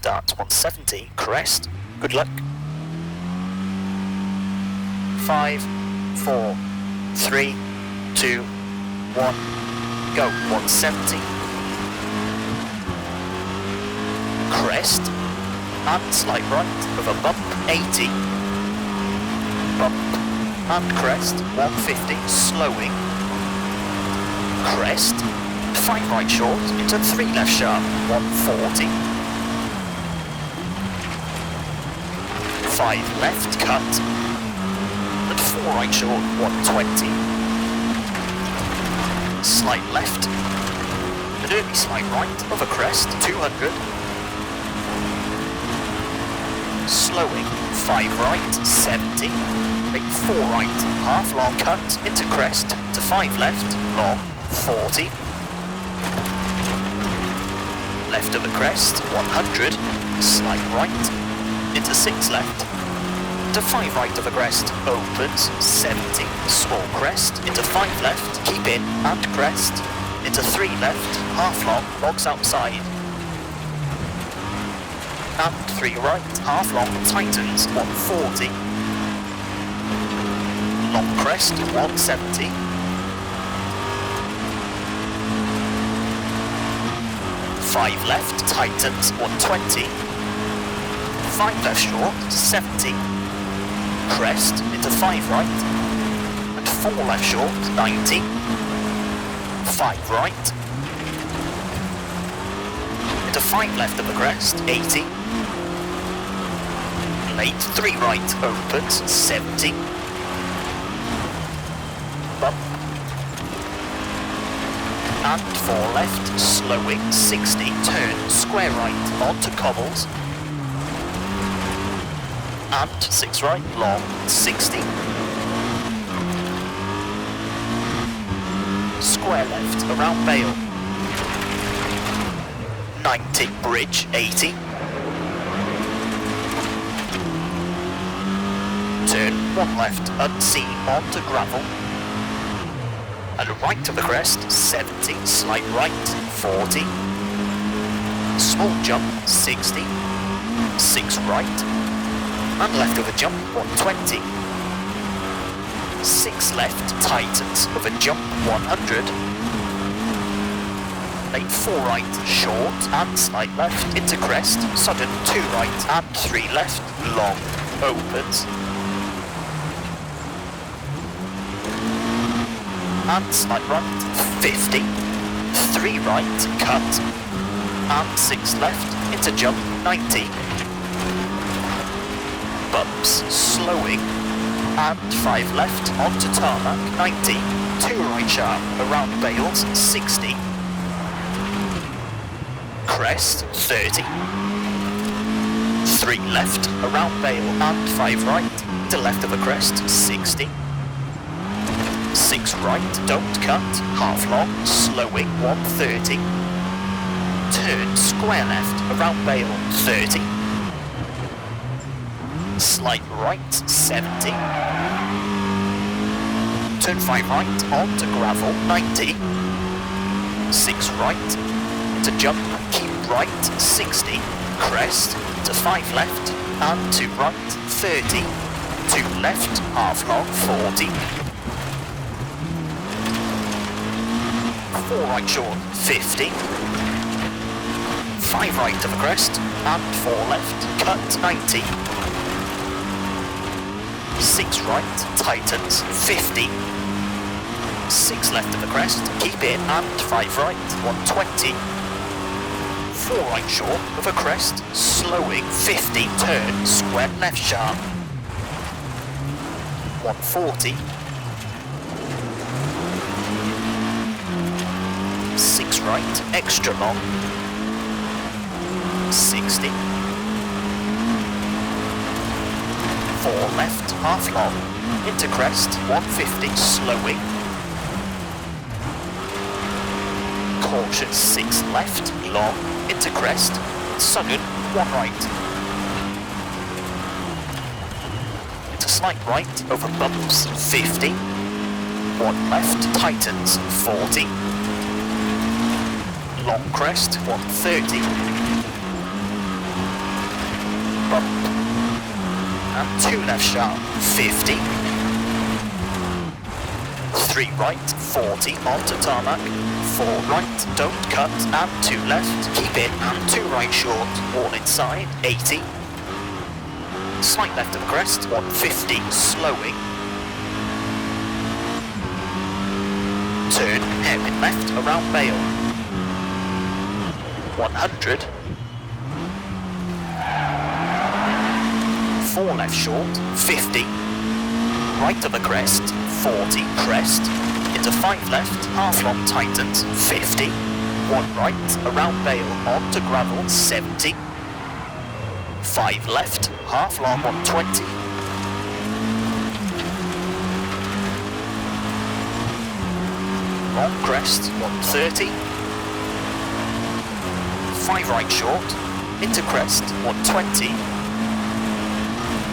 start 170, crest, good luck. 5, 4, 3, 2, 1, go, 170. Crest, and slight right of a bump, 80. Bump, and crest, 150, slowing. Crest, 5 right short, into 3 left sharp, 140. 5 left cut, and 4 right short, 120. Slight left, and early slight right of a crest, 200. Slowing, 5 right, 70. Make 4 right, half long cut, into crest, to 5 left, long, 40. Left of the crest, 100, slight right, into 6 left, to 5 right of the crest, opens, 70, small crest, into 5 left, keep in, and crest, into 3 left, half long, logs outside, and 3 right, half long, tightens, 140, long crest, 170, 5 left, tightens, 120, 5 left short, 70, crest, into 5 right, and 4 left short, 90, 5 right, into 5 left of the crest, 80, late, 3 right, opens, 70, bump, and 4 left, slowing, 60, turn, square right, onto cobbles, and 6 right, long, 60, square left, around Bale, 90, bridge, 80, turn, 1 left, unseen, onto gravel, and right of the crest, 70, slight right, 40, small jump, 60, 6 right, and left of a jump, 120, 6 left, tightens of a jump, 100, late 4 right, short, and slight left, into crest, sudden 2 right, and 3 left, long, opens, and slight right, 50, 3 right, cut, and 6 left, into jump, 90, bumps, slowing, and 5 left, onto tarmac, 90, 2 right sharp, around Bales, 60, crest, 30, 3 left, around Bale, and 5 right, to left of the crest, 60, 6 right, don't cut, half long, slowing, 130, turn, square left, around Bale, 30, slight right, 70, turn 5 right, onto gravel, 90, 6 right, to jump, keep right, 60, crest, to 5 left, and 2 right, 30, 2 left, half long, 40, 4 right short, 50, 5 right of the crest, and 4 left, cut, 90, 6 right, tightens, 50, 6 left of the crest, keep in, and 5 right, 120, 4 right short of a crest, slowing, 50, turn, square left sharp, 140, 6 right, extra long, 60, 4 left, half long, into crest, 150, slowing, caution, 6 left, long, into crest, sudden, 1 right, into slight right, over bumps, 50, 1 left, tightens, 40, long crest, 130, bump. And 2 left sharp, 50. 3 right, 40, onto tarmac. 4 right, don't cut, and 2 left, keep in, and 2 right short, all inside, 80. Slight left of the crest, 150, slowing. Turn, hairpin left, around Bale. 100. 4 left short, 50. Right of the crest, 40, crest. Into 5 left, half long tightens, 50. 1 right, around Bale, onto gravel, 70. 5 left, half long, 120. Long crest, 130. 5 right short, into crest, 120.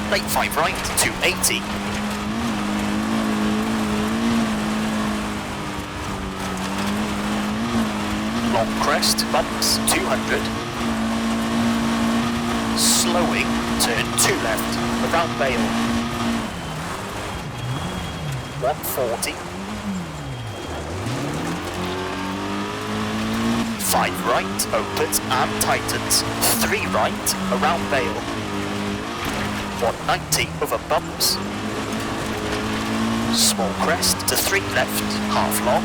Late 5 right, 280. Long crest, bumps, 200. Slowing, turn 2 left, around Bale. 140. 5 right, opens and tightens. 3 right, around Bale. 190 over bumps. Small crest to 3 left, half long,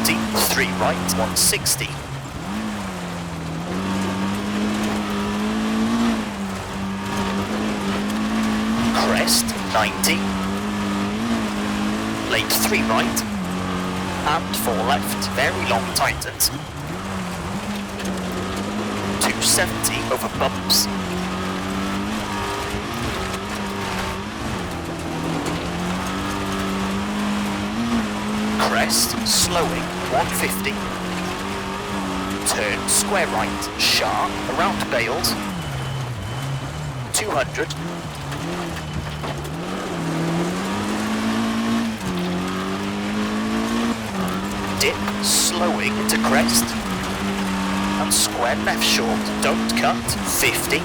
40, 3 right, 160. Crest, 90. Late 3 right, and 4 left, very long tightens. 270 over bumps. Crest, slowing, 150. Turn square right, sharp, around Bales. 200. Dip, slowing into crest. And square left short, don't cut, 50.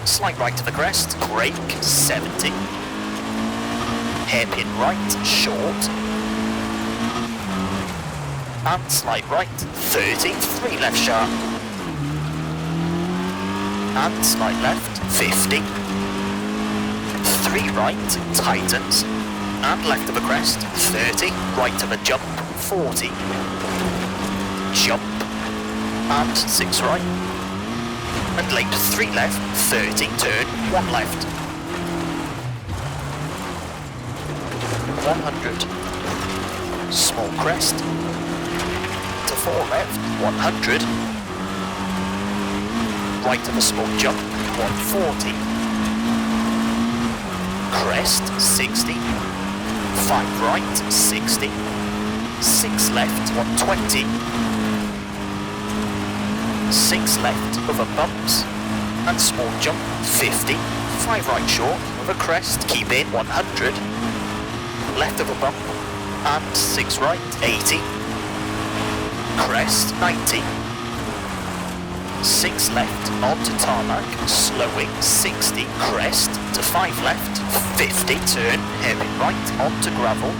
Slight right to the crest, brake, 70. Hairpin right, short. And slight right, 30, 3 left sharp. And slight left, 50. 3 right, tightens. And left of a crest, 30, right of a jump, 40. Jump, and 6 right. And late 3 left, 30, turn, 1 left. 100. Small crest. To 4 left, 100. Right of a small jump, 140. Crest, 60. 5 right, 60. 6 left, 120. 6 left over bumps. And small jump, 50. 5 right short, with a crest, keep in, 100. Left of a bump, and 6 right, 80. Crest, 90. 6 left, onto tarmac, slowing, 60. Crest, to 5 left, 50. Turn, hairpin right, onto gravel.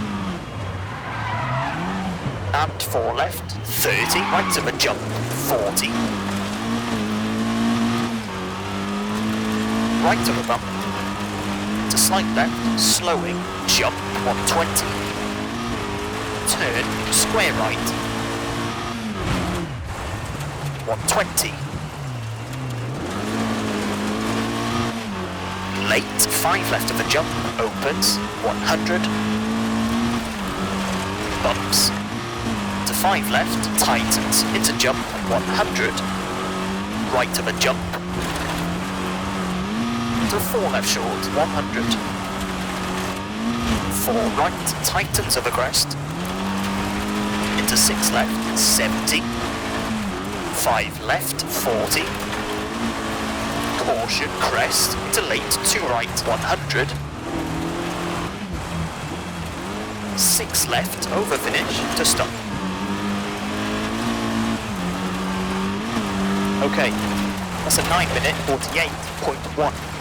And 4 left, 30. Right of a jump, 40. Right of a bump. To slight left, slowing, jump, 120. Turn, square right. 120. Late, 5 left of the jump, opens, 100. Bumps. To 5 left, tightens, into jump, 100. Right of a jump. To 4 left short, 100. 4 right, tightens of a crest. Into 6 left, 70. 5 left, 40. Caution, crest, into late 2 right, 100. 6 left, over finish, to stop. Okay, That's a 9 minute 48.1.